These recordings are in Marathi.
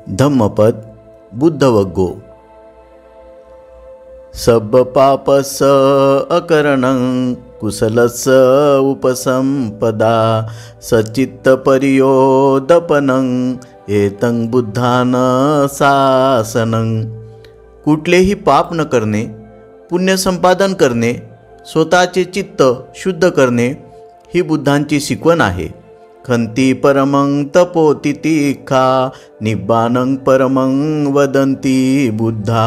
धम्मपद बुद्धवग्गो। सब पापस अकरणं कुशलस उपसंपदा सचित्त परियोदपनं एतं बुद्धान शासनं। कुठलेही पाप न करणे, पुण्य संपादन करणे, स्वतःचे चित्त शुद्ध करणे ही बुद्धांची शिकवण आहे। खंती परमं तपोतितिखा निब्बानं परमं वदन्ति बुद्धा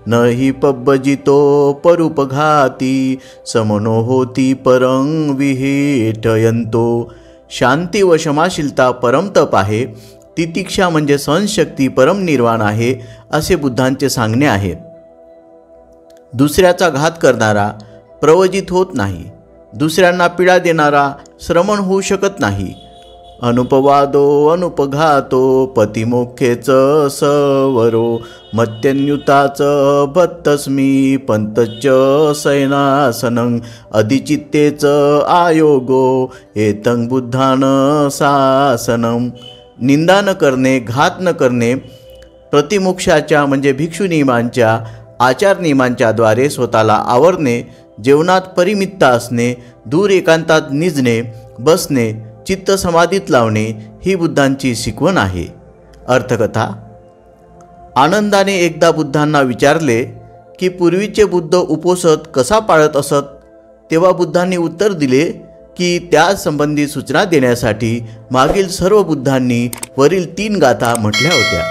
न हि पब्बजितो परुपघाती समनो होती परं विहिटयन्तो। शांती व क्षमाशीलता परम तप आहे, तितिक्षा म्हणजे सहनशक्ती परम निर्वाण आहे असे बुद्धांचे सांगणे आहे। दुसऱ्याचा घात करणारा प्रवजित होत नाही, दुसऱ्यांना पीडा देणारा श्रमण होऊ शकत नाही। अनुपवादो अनुपघातो पतिमोक्षेच सवरो मत्यन्युताच भत्तस्मी पंतच सैनासनं अधिचित्तेच आयोगो एतं बुद्धान शासनं। निंदा न करणे, घात न करणे, प्रतिमोक्षाच्या म्हणजे भिक्षू नियमांच्या आचार नियमांच्या द्वारे स्वतःला आवरणे, जेवणात परिमित असणे, दूर एकांतात निजणे, बसणे, चित्त समाधीत लावणे ही बुद्धांची शिकवण आहे। अर्थकथा। आनंदाने एकदा बुद्धांना विचारले की पूर्वीचे बुद्ध उपोषण कसा पाळत असत, तेव्हा बुद्धांनी उत्तर दिले की त्या संबंधी सूचना देण्यासाठी मागील सर्व बुद्धांनी वरील 3 गाथा म्हटल्या होत्या।